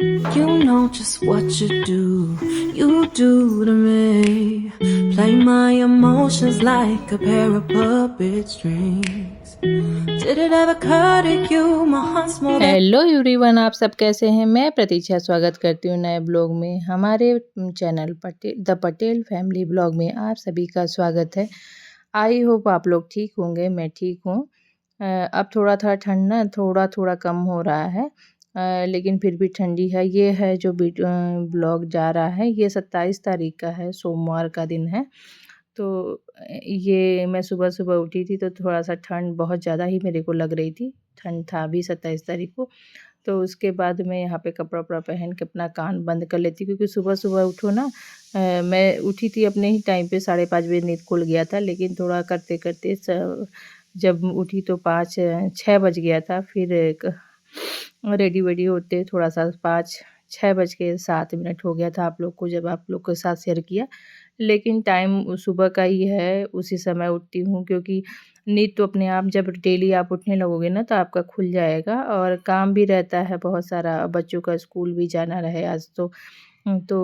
You know just what you do to me. Play my emotions like a pair of puppet strings. Did it ever occur to you my heart's more than hello everyone, आप सब कैसे हैं। मैं प्रतीक्षा स्वागत करती हूँ नए blog में। हमारे channel the Patel family blog में आप सभी का स्वागत है। आई होप आप लोग ठीक होंगे, मैं ठीक हूँ। अब थोड़ा थोड़ा ठंड ना थोड़ा थोड़ा कम हो रहा है, लेकिन फिर भी ठंडी है। ये है जो ब्लॉग जा रहा है, ये 27 तारीख का है, सोमवार का दिन है। तो ये मैं सुबह सुबह उठी थी तो थोड़ा सा ठंड बहुत ज़्यादा ही मेरे को लग रही थी। ठंड था भी 27 तारीख को। तो उसके बाद मैं यहाँ पे कपड़ा वपड़ा पहन के अपना कान बंद कर लेती, क्योंकि सुबह सुबह उठो ना। मैं उठी थी अपने ही टाइम पे, 5:30 बजे नींद खुल गया था, लेकिन थोड़ा करते करते जब उठी तो 6 बज गया था। फिर रेडी वेडी होते थोड़ा सा 6:07 हो गया था आप लोग को, जब आप लोग के साथ शेयर किया। लेकिन टाइम सुबह का ही है, उसी समय उठती हूँ, क्योंकि नींद तो अपने आप जब डेली आप उठने लगोगे ना तो आपका खुल जाएगा। और काम भी रहता है बहुत सारा, बच्चों का स्कूल भी जाना रहे आज तो। तो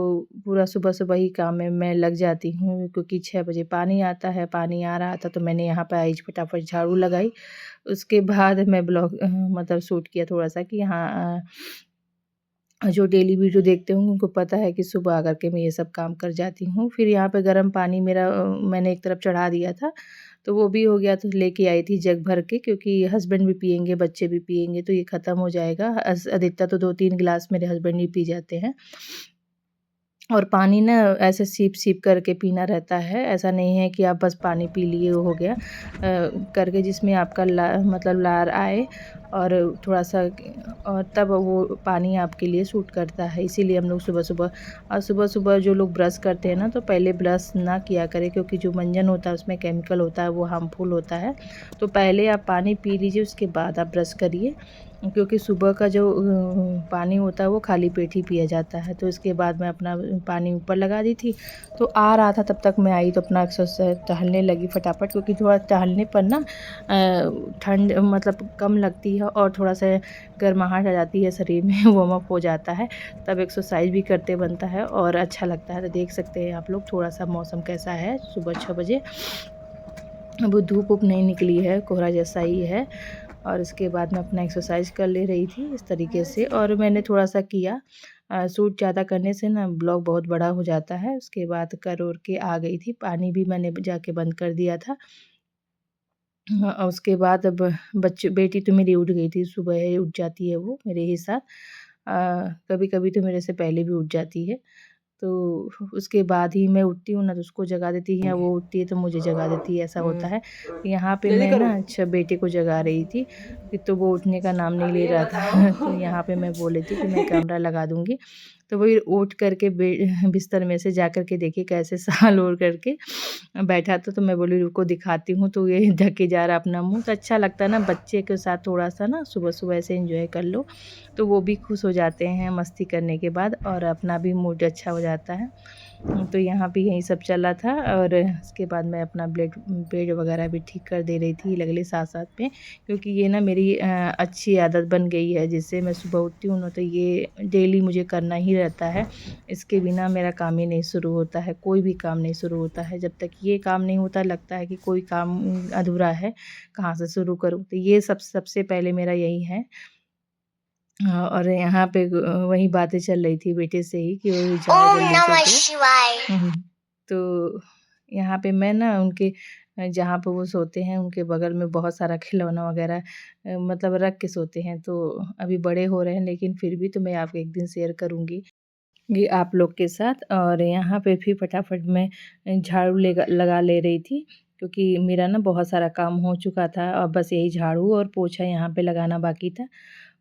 पूरा सुबह-सुबह ही काम में मैं लग जाती हूँ, क्योंकि 6 बजे पानी आता है। पानी आ रहा था तो मैंने यहाँ पे आई फटाफट झाड़ू लगाई। उसके बाद मैं ब्लॉग मतलब शूट किया थोड़ा-सा, कि यहाँ जो डेली वीडियो देखते होंगे उनको पता है कि सुबह आकर के मैं ये सब काम कर जाती हूँ। फिर यहाँ पे गर्म पानी मेरा मैंने एक तरफ चढ़ा दिया था, तो वो भी हो गया, तो लेके आई थी जग भर के, क्योंकि हस्बैंड भी पिएँगे, बच्चे भी पिएँगे, तो ये ख़त्म हो जाएगा। अधिकतर तो 2-3 गिलास मेरे हस्बैंड भी पी जाते हैं। और पानी ना ऐसे सीप-सीप करके पीना रहता है, ऐसा नहीं है कि आप बस पानी पी लिए हो गया। करके जिसमें आपका मतलब लार आए, और थोड़ा-सा और तब वो पानी आपके लिए सूट करता है। इसीलिए हम लोग सुबह-सुबह, और सुबह-सुबह जो लोग ब्रश करते हैं ना, तो पहले ब्रश ना किया करें, क्योंकि जो मंजन होता है उसमें केमिकल होता है, वो हार्मफुल होता है। तो पहले आप पानी पी लीजिए, उसके बाद आप ब्रश करिए, क्योंकि सुबह का जो पानी होता है वो खाली पेट ही पिया जाता है। तो इसके बाद मैं अपना पानी ऊपर लगा दी थी, तो आ रहा था, तब तक मैं आई तो अपना एक्सरसाइज टहलने लगी फटाफट, क्योंकि थोड़ा टहलने पर ना ठंड मतलब कम लगती है, और थोड़ा-सा गर्माहट आ जाती है शरीर में वार्म अप हो जाता है, तब एक्सरसाइज भी करते बनता है और अच्छा लगता है। तो देख सकते हैं आप लोग थोड़ा-सा मौसम कैसा है सुबह 6 बजे। अब धूप-वूप नहीं निकली है, कोहरा जैसा ही है। और इसके बाद मैं अपना एक्सरसाइज कर ले रही थी इस तरीके से, और मैंने थोड़ा-सा किया। शूट ज़्यादा करने से ना ब्लॉग बहुत बड़ा हो जाता है। उसके बाद कर-वुर के आ गई थी, पानी भी मैंने जाके बंद कर दिया था। और उसके बाद अब बेटी तो मेरी उठ गई थी, सुबह ही उठ जाती है वो मेरे ही साथ। कभी-कभी तो मेरे से पहले भी उठ जाती है। तो उसके बाद ही मैं उठती हूँ ना, तो उसको जगा देती है, या वो उठती है तो मुझे जगा देती है, ऐसा होता है। यहाँ पे मैं ना अच्छा बेटे को जगा रही थी, तो वो उठने का नाम नहीं ले रहा था। तो यहाँ पे मैं बोल रही थी कि मैं कैमरा लगा दूँगी। तो वही उठ कर के बिस्तर में से जा कर के देखिए कैसे साल ओढ़ करके बैठा था। तो मैं बोली रुको दिखाती हूँ, तो ये ढके जा रहा अपना मुँह। तो अच्छा लगता है ना, बच्चे के साथ थोड़ा-सा ना सुबह-सुबह ऐसे एन्जॉय कर लो, तो वो भी खुश हो जाते हैं मस्ती करने के बाद, और अपना भी मूड अच्छा हो जाता है। तो यहाँ पे यही सब चला था, और उसके बाद मैं अपना बेड वगैरह भी ठीक कर दे रही थी लगले साथ-साथ में, क्योंकि ये ना मेरी अच्छी आदत बन गई है, जिससे मैं सुबह उठती हूँ ना तो ये डेली मुझे करना ही रहता है। इसके बिना मेरा काम ही नहीं शुरू होता है, कोई भी काम नहीं शुरू होता है। जब तक ये काम नहीं होता लगता है कि कोई काम अधूरा है, कहाँ से शुरू करूँ? तो ये सबसे पहले मेरा यही है। हाँ, और यहाँ पे वही बातें चल रही थी बेटे से ही, कि वो जाओ ओम जल्दी से नमः तो। शिवाय। तो यहाँ पे मैं ना उनके जहाँ पे वो सोते हैं उनके बगल में बहुत सारा खिलौना वग़ैरह मतलब रख के सोते हैं। तो अभी बड़े हो रहे हैं, लेकिन फिर भी तो मैं आपको एक दिन शेयर करूँगी ये आप लोग के साथ। और यहाँ पे फिर फटाफट मैं झाड़ू लगा ले रही थी, क्योंकि मेरा ना बहुत सारा काम हो चुका था, और बस यही झाड़ू और पोछा यहाँ पे लगाना बाकी था।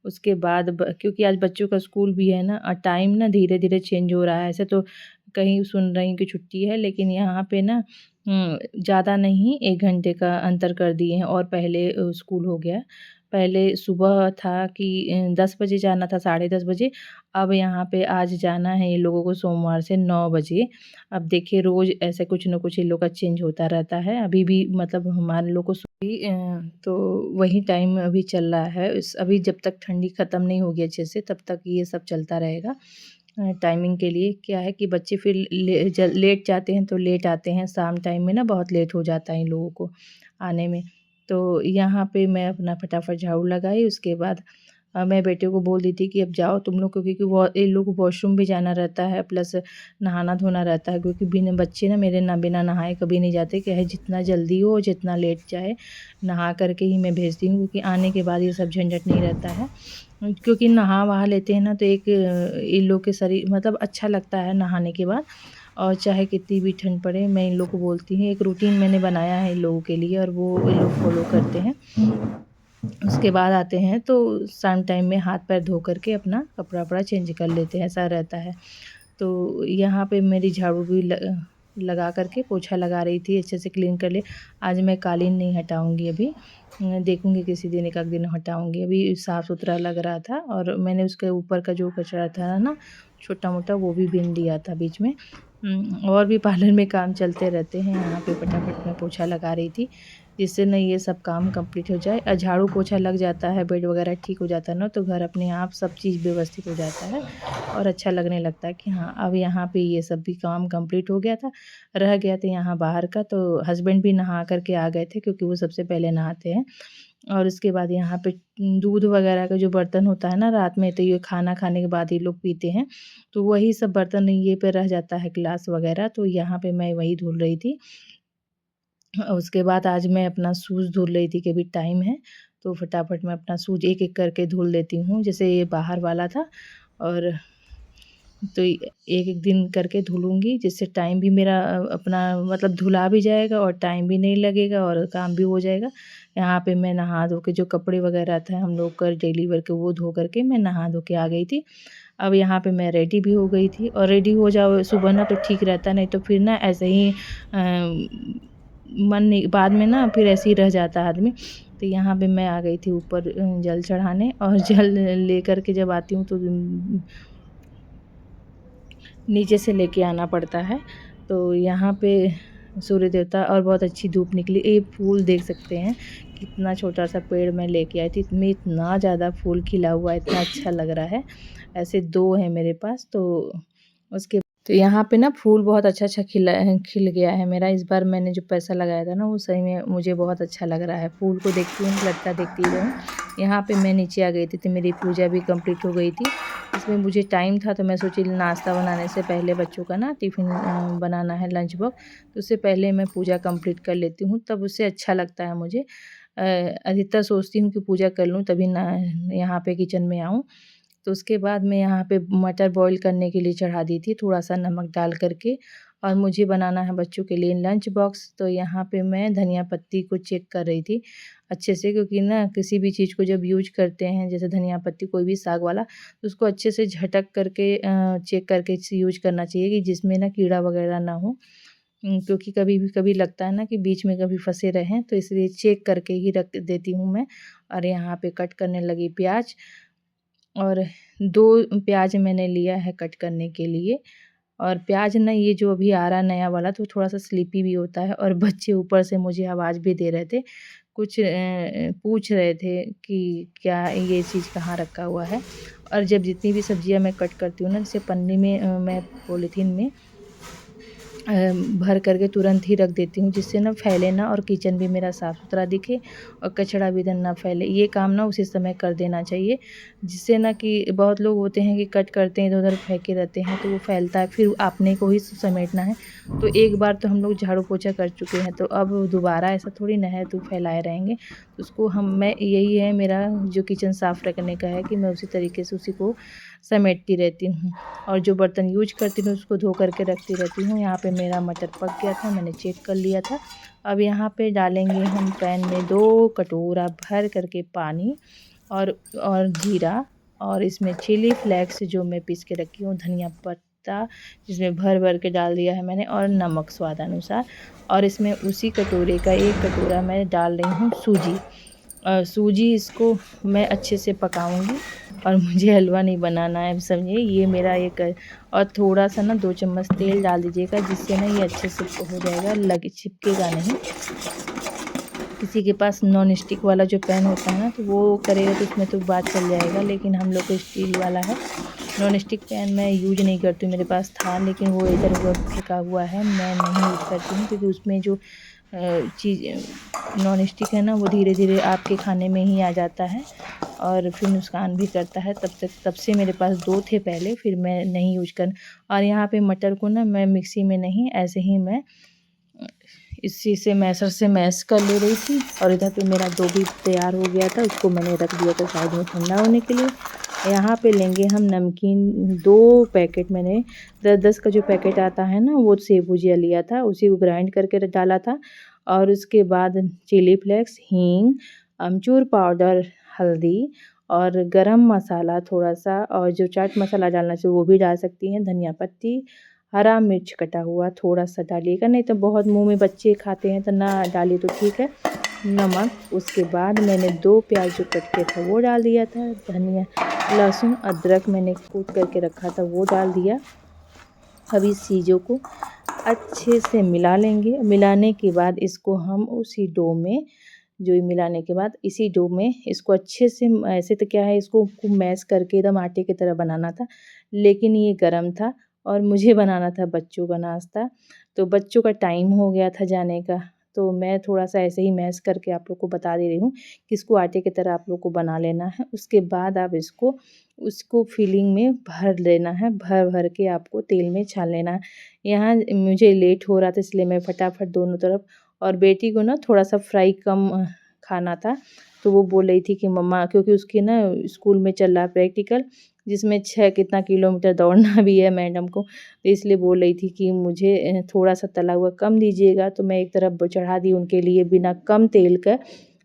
उसके बाद क्योंकि आज बच्चों का स्कूल भी है ना, और टाइम ना धीरे-धीरे चेंज हो रहा है। ऐसे तो कहीं सुन रही हूँ कि छुट्टी है, लेकिन यहाँ पे ना ज़्यादा नहीं, 1 घंटे का अंतर कर दिए हैं, और पहले स्कूल हो गया। पहले सुबह था कि 10 बजे जाना था, साढ़े 10 बजे। अब यहाँ पे आज जाना है इन लोगों को सोमवार से 9 बजे। अब देखिए रोज़ ऐसे कुछ न कुछ इन लोग का चेंज होता रहता है। अभी भी मतलब हमारे लोग को तो वही टाइम अभी चल रहा है। अभी जब तक ठंडी ख़त्म नहीं होगी अच्छे से तब तक ये सब चलता रहेगा। टाइमिंग के लिए क्या है कि बच्चे फिर लेट जाते हैं तो लेट आते हैं, शाम टाइम में ना बहुत लेट हो जाता है इन लोगों को आने में। तो यहाँ पे मैं अपना फटाफट झाड़ू लगाई, उसके बाद मैं बेटे को बोल दी थी कि अब जाओ तुम लोग, क्योंकि वो इन लोग को वॉशरूम भी जाना रहता है, प्लस नहाना धोना रहता है, क्योंकि बिना बच्चे ना मेरे ना बिना नहाए कभी नहीं जाते। क्या है जितना जल्दी हो जितना लेट जाए नहा करके ही मैं भेजती हूँ, क्योंकि आने के बाद ये सब झंझट नहीं रहता है। क्योंकि नहा वहा लेते हैं ना तो एक इन लोग के शरीर मतलब अच्छा लगता है नहाने के बाद। और चाहे कितनी भी ठंड पड़े मैं इन लोग को बोलती हूँ, एक रूटीन मैंने बनाया है इन लोगों के लिए और वो ये लोग फॉलो करते हैं। उसके बाद आते हैं तो शाम टाइम में हाथ पैर धो करके अपना कपड़ा वपड़ा चेंज कर लेते हैं, ऐसा रहता है। तो यहाँ पे मेरी झाड़ू भी लगा करके पोछा लगा रही थी, अच्छे से क्लीन कर ले। आज मैं कालीन नहीं हटाऊँगी अभी, देखूँगी किसी दिन एक आध दिन हटाऊँगी। अभी साफ़ सुथरा लग रहा था और मैंने उसके ऊपर का जो कचरा था ना छोटा मोटा वो भी बीन दिया था बीच में। और भी पार्लर में काम चलते रहते हैं। यहाँ पे फटाफट मैं पोछा लगा रही थी, जिससे ना ये सब काम कंप्लीट हो जाए। और झाड़ू पोछा लग जाता है, बेड वगैरह ठीक हो जाता है ना, तो घर अपने आप सब चीज़ व्यवस्थित हो जाता है और अच्छा लगने लगता है कि हाँ अब यहाँ पे ये सब भी काम कंप्लीट हो गया था। रह गया था यहाँ बाहर का, तो हस्बैंड भी नहा करके आ गए थे क्योंकि वो सबसे पहले नहाते हैं। और उसके बाद यहाँ पे दूध वगैरह का जो बर्तन होता है ना रात में, तो ये खाना खाने के बाद ये लोग पीते हैं, तो वही सब बर्तन ये पे रह जाता है ग्लास वगैरह, तो यहाँ पे मैं वही धुल रही थी। उसके बाद आज मैं अपना शूज़ धुल रही थी कि अभी टाइम है, तो फटाफट मैं अपना शूज़ एक-एक करके धुल देती हूँ। जैसे ये बाहर वाला था और तो एक-एक दिन करके धुलूँगी, जिससे टाइम भी मेरा अपना मतलब धुला भी जाएगा और टाइम भी नहीं लगेगा और काम भी हो जाएगा। यहाँ पे मैं नहा धो के जो कपड़े वगैरह थे हम लोग का डेली वेयर के, वो धो करके मैं नहा धो के आ गई थी। अब यहाँ पे मैं रेडी भी हो गई थी और रेडी हो जाओ सुबह ना तो ठीक रहता है, नहीं तो फिर ना ऐसे ही मन नहीं, बाद में ना फिर ऐसे ही रह जाता है आदमी। तो यहाँ पे मैं आ गई थी ऊपर जल चढ़ाने, और जल लेकर के जब आती हूँ तो नीचे से लेके आना पड़ता है। तो यहाँ पे सूर्य देवता और बहुत अच्छी धूप निकली। ये फूल देख सकते हैं कितना छोटा सा पेड़ मैं लेके आई थी, इसमें इतना ज़्यादा फूल खिला हुआ है, इतना अच्छा लग रहा है। ऐसे 2 हैं मेरे पास। तो उसके तो यहाँ पे ना फूल बहुत अच्छा-अच्छा खिल गया है मेरा। इस बार मैंने जो पैसा लगाया था ना वो सही में मुझे बहुत अच्छा लग रहा है। फूल को देखती हूँ लगता है देखती ही रहूँ। यहाँ पे मैं नीचे आ गई थी तो मेरी पूजा भी कंप्लीट हो गई थी। इसमें मुझे टाइम था तो मैं सोची नाश्ता बनाने से पहले बच्चों का ना टिफ़िन बनाना है, लंच बॉक्स, तो उससे पहले मैं पूजा कंप्लीट कर लेती हूँ, तब उससे अच्छा लगता है मुझे। अधिकतर सोचती हूँ कि पूजा कर लूँ तभी ना यहाँ पे किचन में आऊँ। तो उसके बाद मैं यहाँ पे मटर बॉईल करने के लिए चढ़ा दी थी, थोड़ा-सा नमक डाल कर के, और मुझे बनाना है बच्चों के लिए लंच बॉक्स। तो यहाँ पे मैं धनिया पत्ती को चेक कर रही थी अच्छे से, क्योंकि ना किसी भी चीज़ को जब यूज़ करते हैं, जैसे धनिया पत्ती कोई भी साग वाला, तो उसको अच्छे से झटक करके चेक करके यूज़ करना चाहिए कि जिसमें ना कीड़ा वगैरह ना हो। क्योंकि कभी लगता है ना कि बीच में कभी फँसे रहें, तो इसलिए चेक करके ही रख देती हूँ मैं। और यहाँ पे कट करने लगी प्याज, और 2 प्याज मैंने लिया है कट करने के लिए। और प्याज ना ये जो अभी आ रहा नया वाला तो थोड़ा-सा स्लिपी भी होता है, और बच्चे ऊपर से मुझे आवाज़ भी दे रहे थे। कुछ पूछ रहे थे कि क्या ये चीज़ कहाँ रखा हुआ है। और जब जितनी भी सब्जियाँ मैं कट करती हूँ ना, जैसे पन्नी में मैं पॉलीथीन में भर करके तुरंत ही रख देती हूँ, जिससे ना फैले ना और किचन भी मेरा साफ़ सुथरा दिखे और कचरा भी इधर ना फैले। ये काम ना उसी समय कर देना चाहिए, जिससे ना कि बहुत लोग होते हैं कि कट करते हैं इधर-उधर फेंके रहते हैं, तो वो फैलता है, फिर आपने को ही समेटना है। तो एक बार तो हम लोग झाड़ू पोछा कर चुके हैं, तो अब दोबारा ऐसा थोड़ी ना है तो फैलाए रहेंगे। तो उसको मैं यही है मेरा जो किचन साफ़ रखने का है कि मैं उसी तरीके से उसी को समेटती रहती हूँ, और जो बर्तन यूज करती हूँ उसको धो करके रखती रहती हूँ। यहाँ पे मेरा मटर पक गया था, मैंने चेक कर लिया था। अब यहाँ पे डालेंगे हम पैन में 2 कटोरा भर करके पानी, और जीरा, और इसमें चिली फ्लेक्स जो मैं पीस के रखी हूँ, धनिया पत्ता जिसमें भर-भर के डाल दिया है मैंने, और नमक स्वादानुसार। और इसमें उसी कटोरे का 1 कटोरा मैं डाल रही हूँ सूजी। सूजी इसको मैं अच्छे से पकाऊँगी, और मुझे हलवा नहीं बनाना है, समझिए ये मेरा एक। और थोड़ा-सा ना 2 चम्मच तेल डाल दीजिएगा, जिससे ना ये अच्छे से हो जाएगा, चिपकेगा नहीं। किसी के पास नॉन स्टिक वाला जो पैन होता है ना, तो वो करेगा तो उसमें तो बात चल जाएगा, लेकिन हम लोग को स्टील वाला है। नॉन स्टिक पैन मैं यूज नहीं करती हूँ, मेरे पास था लेकिन वो इधर उधर फेंका हुआ है, मैं नहीं यूज करती हूँ, क्योंकि उसमें जो चीज़ नॉन स्टिक है ना, वो धीरे धीरे आपके खाने में ही आ जाता है और फिर नुकसान भी करता है। तब से मेरे पास 2 थे पहले, फिर मैं नहीं यूज कर। और यहाँ पे मटर को ना मैं मिक्सी में नहीं, ऐसे ही मैं इसी से मैसर से मैश कर ले रही थी। और इधर पे मेरा डो भी तैयार हो गया था, उसको मैंने रख दिया था साइड में ठंडा होने के लिए। यहाँ पे लेंगे हम नमकीन, 2 पैकेट मैंने 10-10 का जो पैकेट आता है ना, वो सेव भुजिया लिया था, उसी को ग्राइंड करके डाला था। और उसके बाद चिली फ्लेक्स, हींग, अमचूर पाउडर, हल्दी और गरम मसाला थोड़ा-सा, और जो चाट मसाला डालना चाहिए वो भी डाल सकती हैं, धनिया पत्ती, हरा मिर्च कटा हुआ थोड़ा-सा डालिएगा, नहीं तो बहुत मुँह में बच्चे खाते हैं तो ना डालिए तो ठीक है। नमक, उसके बाद मैंने 2 प्याज जो कट के था वो डाल दिया था, धनिया, लहसुन, अदरक मैंने कूट करके रखा था वो डाल दिया। अब इस चीज़ों को अच्छे से मिला लेंगे। मिलाने के बाद इसको हम उसी डो में, जो ये मिलाने के बाद इसी डो में इसको अच्छे से, ऐसे तो क्या है, इसको मैश करके एकदम आटे की तरह बनाना था, लेकिन ये गरम था और मुझे बनाना था बच्चों का नाश्ता, तो बच्चों का टाइम हो गया था जाने का, तो मैं थोड़ा-सा ऐसे ही मैश करके आप लोग को बता दे रही हूँ कि इसको आटे की तरह आप लोग को बना लेना है। उसके बाद आप उसको फिलिंग में भर लेना है, भर-भर के आपको तेल में छान लेना है। यहाँ मुझे लेट हो रहा था, इसलिए मैं फटाफट दोनों तरफ, और बेटी को ना थोड़ा-सा फ्राई कम खाना था, तो वो बोल रही थी कि मम्मा, क्योंकि उसकी ना स्कूल में चल रहा है प्रैक्टिकल, जिसमें 6 कितना किलोमीटर दौड़ना भी है मैडम को, तो इसलिए बोल रही थी कि मुझे थोड़ा-सा तला हुआ कम दीजिएगा, तो मैं एक तरफ चढ़ा दी उनके लिए बिना कम तेल का,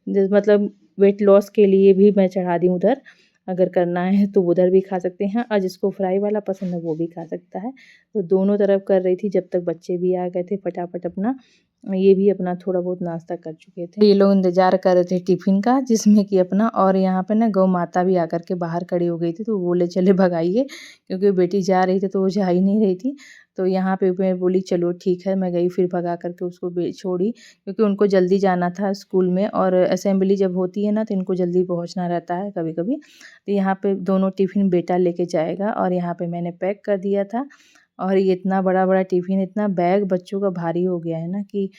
मतलब वेट लॉस के लिए भी मैं चढ़ा दी उधर, अगर करना है तो उधर भी खा सकते हैं, और जिसको फ्राई वाला पसंद है वो भी खा सकता है। तो दोनों तरफ कर रही थी, जब तक बच्चे भी आ गए थे फटाफट अपना, ये भी अपना थोड़ा बहुत नाश्ता कर चुके थे। ये लोग इंतज़ार कर रहे थे टिफ़िन का, जिसमें कि अपना, और यहाँ पे ना गौ माता भी आकर के बाहर खड़ी हो गई थी, तो बोले चले भगाइए, क्योंकि बेटी जा रही थी तो वो जा ही नहीं रही थी। तो यहाँ पे मैं बोली चलो ठीक है, मैं गई, फिर भगा करके उसको छोड़ी, क्योंकि उनको जल्दी जाना था स्कूल में, और असेंबली जब होती है ना तो इनको जल्दी पहुँचना रहता है कभी-कभी। तो यहाँ पे दोनों टिफ़िन बेटा लेके जाएगा, और यहाँ पे मैंने पैक कर दिया था। और ये इतना बड़ा-बड़ा टिफ़िन, इतना बैग बच्चों का भारी हो गया है ना कि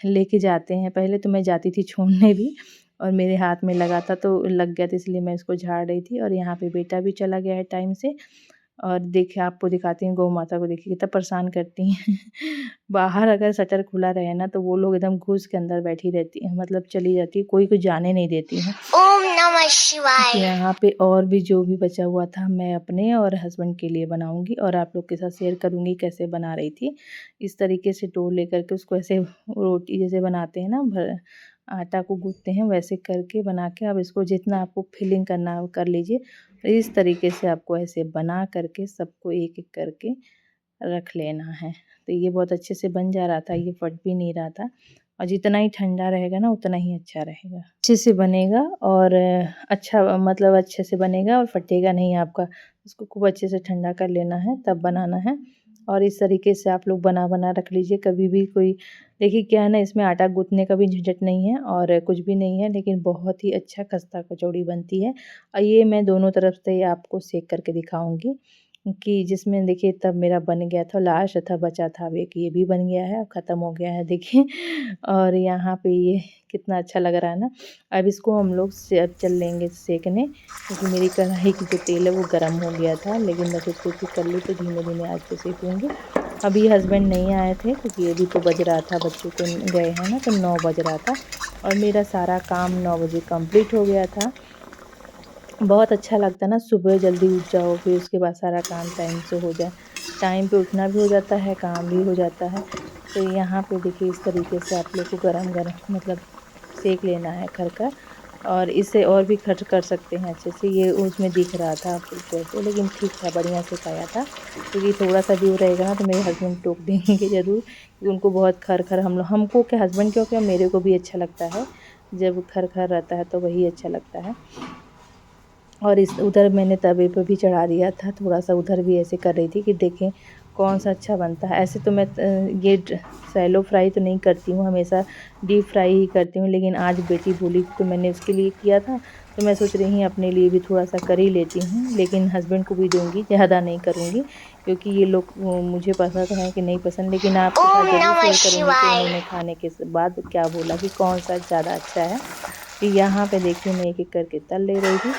लेके जाते हैं। पहले तो मैं जाती थी छोड़ने भी, और मेरे हाथ में लगा था तो लग गया था, इसलिए मैं इसको झाड़ रही थी। और यहाँ पे बेटा भी चला गया है टाइम से। और देखिए, आपको दिखाती हूँ गौ माता को, देखिए कितना परेशान करती हैं। बाहर अगर शटर खुला रहे ना तो वो लोग एकदम घुस के अंदर बैठी रहती हैं, मतलब चली जाती है, कोई को जाने नहीं देती हैं। ओम नमः शिवाय। यहाँ पे और भी जो भी बचा हुआ था मैं अपने और हस्बैंड के लिए बनाऊंगी, और आप लोग के साथ शेयर करूंगी कैसे बना रही थी। इस तरीके से डो लेकर के उसको ऐसे रोटी जैसे बनाते हैं ना, आटा को गूंथते हैं, वैसे करके बना के अब इसको जितना आपको फिलिंग करना है वो कर लीजिए। इस तरीके से आपको ऐसे बना करके सबको एक एक करके रख लेना है। तो ये बहुत अच्छे से बन जा रहा था, ये फट भी नहीं रहा था, और जितना ही ठंडा रहेगा ना उतना ही अच्छा रहेगा, अच्छे से बनेगा, और अच्छा, मतलब अच्छे से बनेगा और फटेगा नहीं आपका। इसको खूब अच्छे से ठंडा कर लेना है, तब बनाना है। और इस तरीके से आप लोग बना रख लीजिए। कभी भी कोई, देखिए क्या है ना, इसमें आटा गूँथने का भी झंझट नहीं है और कुछ भी नहीं है, लेकिन बहुत ही अच्छा खस्ता कचौड़ी बनती है। और ये मैं दोनों तरफ से आपको सेक करके दिखाऊंगी, कि जिसमें देखिए तब मेरा बन गया था, लास्ट था बचा था, अब एक ये भी बन गया है, अब ख़त्म हो गया है देखिए। और यहाँ पे ये कितना अच्छा लग रहा है ना। अब इसको हम लोग से अब चल लेंगे सेकने, क्योंकि मेरी कढ़ाई की जो तेल है वो गर्म हो गया था, लेकिन मैं सोची थी कर ली तो धीमे धीमे आँच पे सेकूँगी। अभी हस्बैंड नहीं आए थे, क्योंकि अभी तो बज रहा था, बच्चों को गए हैं ना, तो 9 बज रहा था, और मेरा सारा काम 9 बजे कंप्लीट हो गया था। बहुत अच्छा लगता है ना, सुबह जल्दी उठ जाओ, फिर उसके बाद सारा काम टाइम से हो जाए। टाइम पे उठना भी हो जाता है, काम भी हो जाता है। तो यहाँ पे देखिए इस तरीके से आप लोग को गरम-गरम मतलब सेक लेना है कर, और इसे और भी खर्च कर सकते हैं अच्छे से। ये उसमें दिख रहा था पिक्चर से, लेकिन ठीक था, बढ़िया सेकाया था। क्योंकि थोड़ा-सा भी वो रहेगा ना तो मेरे हस्बैंड टोक देंगे ज़रूर, क्योंकि उनको बहुत खर-खर, हमको क्या, हस्बैंड को क्या, मेरे को भी अच्छा लगता है। जब खर-खर रहता है तो वही अच्छा लगता है। और इस उधर मैंने तवे पे भी चढ़ा दिया था, थोड़ा-सा उधर भी ऐसे कर रही थी कि देखें कौन सा अच्छा बनता है। ऐसे तो मैं ये शैलो फ्राई तो नहीं करती हूँ, हमेशा डीप फ्राई ही करती हूँ, लेकिन आज बेटी बोली तो मैंने उसके लिए किया था, तो मैं सोच रही हूँ अपने लिए भी थोड़ा-सा कर ही लेती हूँ, लेकिन हस्बैंड को भी दूँगी, ज़्यादा नहीं करूँगी क्योंकि ये लोग मुझे पसंद है कि नहीं पसंद, लेकिन आपके साथ ओम ज़रूर नमः शेयर करूँगी कि शिवाय। उन्होंने खाने के बाद क्या बोला कि कौन-सा ज़्यादा अच्छा है। कि यहाँ पे देखिए मैं एक-एक करके तल ले रही थी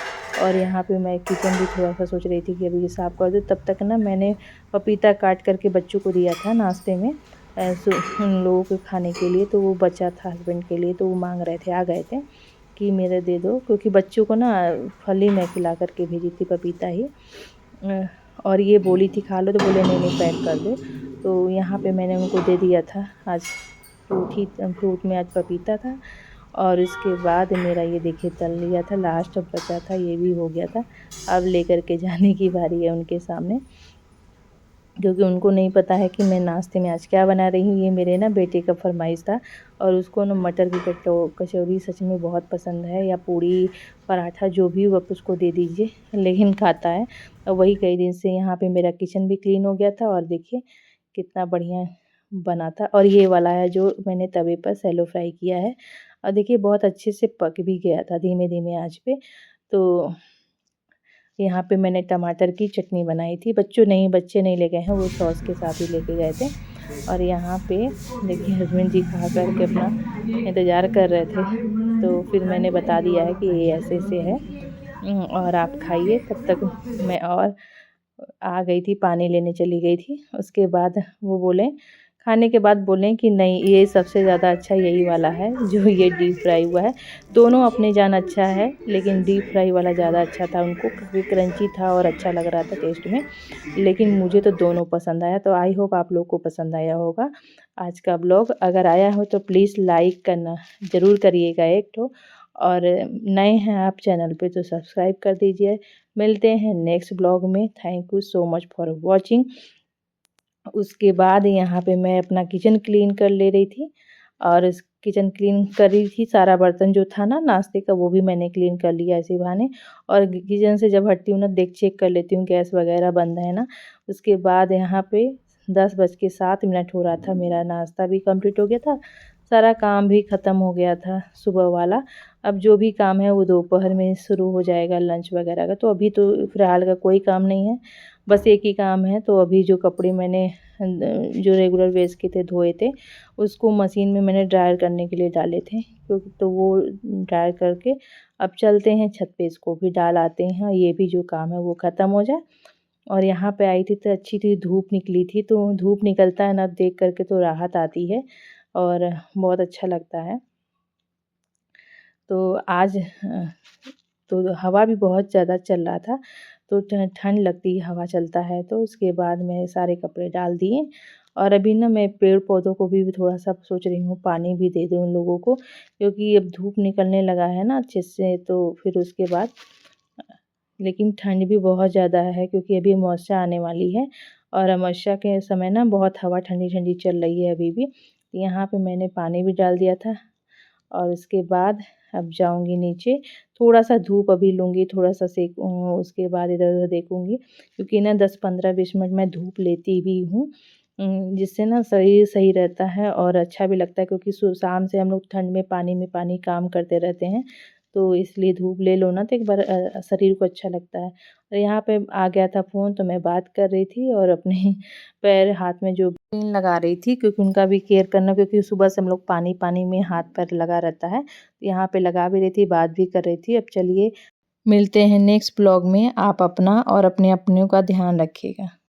और यहाँ पे मैं किचन भी थोड़ा-सा सोच रही थी कि अभी ये साफ़ कर दूँ। तब तक ना मैंने पपीता काट कर के बच्चों को दिया था नाश्ते में, उन लोगों के खाने के लिए, तो वो बचा था हस्बैंड के लिए, तो वो माँग रहे थे, आ गए थे कि मेरे दे दो, क्योंकि बच्चों को ना फल ही मैं खिला कर के भेजी थी, पपीता ही। और ये बोली थी खा लो, तो बोले नहीं-नहीं पैक कर दो। तो यहाँ पे मैंने उनको दे दिया था आज फ्रूट में आज पपीता था। और इसके बाद मेरा ये देखिए तल लिया था, लास्ट अब बचा था, ये भी हो गया था। अब लेकर के जाने की बारी है उनके सामने, क्योंकि उनको नहीं पता है कि मैं नाश्ते में आज क्या बना रही हूँ। ये मेरे ना बेटे का फ़रमाइश था और उसको ना मटर की कचौरी सच में बहुत पसंद है, या पूड़ी, पराठा जो भी हो आप उसको दे दीजिए, लेकिन खाता है। और वही कई दिन से यहाँ पे मेरा किचन भी क्लीन हो गया था और देखिए कितना बढ़िया बना था। और ये वाला है जो मैंने तवे पर शैलो फ्राई किया है और देखिए बहुत अच्छे से पक भी गया था धीमे-धीमे आँच पे। तो यहाँ पे मैंने टमाटर की चटनी बनाई थी। बच्चे नहीं ले गए हैं, वो सॉस के साथ ही लेके गए थे। और यहाँ पे देखिए हस्बैंड जी खा कर के अपना इंतज़ार कर रहे थे, तो फिर मैंने बता दिया है कि ये ऐसे-ऐसे है, और आप खाइए। तब तक मैं और आ गई थी, पानी लेने चली गई थी। उसके बाद वो बोले, खाने के बाद बोले कि नहीं, ये सबसे ज़्यादा अच्छा यही वाला है जो ये डीप फ्राई हुआ है। दोनों अपनी जान अच्छा है, लेकिन डीप फ्राई वाला ज़्यादा अच्छा था उनको, क्योंकि क्रंची था और अच्छा लग रहा था टेस्ट में। लेकिन मुझे तो दोनों पसंद आया, तो आई होप आप लोग को पसंद आया होगा आज का ब्लॉग। अगर आया हो तो प्लीज़ लाइक करना ज़रूर करिएगा एक ठो, और नए हैं आप चैनल पे तो सब्सक्राइब कर दीजिए। मिलते हैं नेक्स्ट ब्लॉग में। Thank you so much for watching. उसके बाद यहाँ पे मैं अपना किचन क्लीन कर ले रही थी, और इस किचन क्लीन कर रही थी, सारा बर्तन जो था ना नाश्ते का वो भी मैंने क्लीन कर लिया इसी बहाने। और किचन से जब हटती हूँ ना, चेक कर लेती हूँ गैस वगैरह बंद है ना। उसके बाद यहाँ पे 10:07 हो रहा था, मेरा नाश्ता भी कंप्लीट हो गया था, सारा काम भी ख़त्म हो गया था सुबह वाला। अब जो भी काम है वो दोपहर में शुरू हो जाएगा लंच वगैरह का, तो अभी तो फ़िलहाल का कोई काम नहीं है, बस एक ही काम है। तो अभी जो कपड़े मैंने जो रेगुलर बेस के थे धोए थे, उसको मशीन में मैंने ड्रायर करने के लिए डाले थे, क्योंकि तो वो ड्रायर करके अब चलते हैं छत पे, इसको भी डाल आते हैं, ये भी जो काम है वो ख़त्म हो जाए। और यहाँ पे आई थी तो अच्छी थी, धूप निकली थी, तो धूप निकलता है ना देख करके तो राहत आती है और बहुत अच्छा लगता है। तो आज तो हवा भी बहुत ज़्यादा चल रहा था, तो ठंड लगती है हवा चलता है तो। उसके बाद मैं सारे कपड़े डाल दिए, और अभी ना मैं पेड़ पौधों को भी थोड़ा सा सोच रही हूँ पानी भी दे दूँ उन लोगों को, क्योंकि अब धूप निकलने लगा है ना अच्छे से। तो फिर उसके बाद लेकिन ठंड भी बहुत ज़्यादा है, क्योंकि अभी अमावस्या आने वाली है, और अमावस्या के समय ना बहुत हवा ठंडी ठंडी चल रही है अभी भी। यहाँ पे मैंने पानी भी डाल दिया था, और उसके बाद अब जाऊँगी नीचे, थोड़ा-सा धूप अभी लूँगी, थोड़ा-सा उसके बाद इधर-उधर देखूँगी, क्योंकि ना 10-15-20 मिनट मैं धूप लेती भी हूँ। जिससे ना शरीर सही रहता है और अच्छा भी लगता है, क्योंकि शाम से हम लोग ठंड में पानी काम करते रहते हैं, तो इसलिए धूप ले लो ना तो एक बार शरीर को अच्छा लगता है। और यहाँ पे आ गया था फ़ोन, तो मैं बात कर रही थी और अपने पैर हाथ में जो क्रीम लगा रही थी, क्योंकि उनका भी केयर करना, क्योंकि सुबह से हम लोग पानी में हाथ पैर लगा रहता है। तो यहाँ पे लगा भी रही थी, बात भी कर रही थी। अब चलिए मिलते हैं नेक्स्ट ब्लॉग में। आप अपना और अपने अपनों का ध्यान रखिएगा।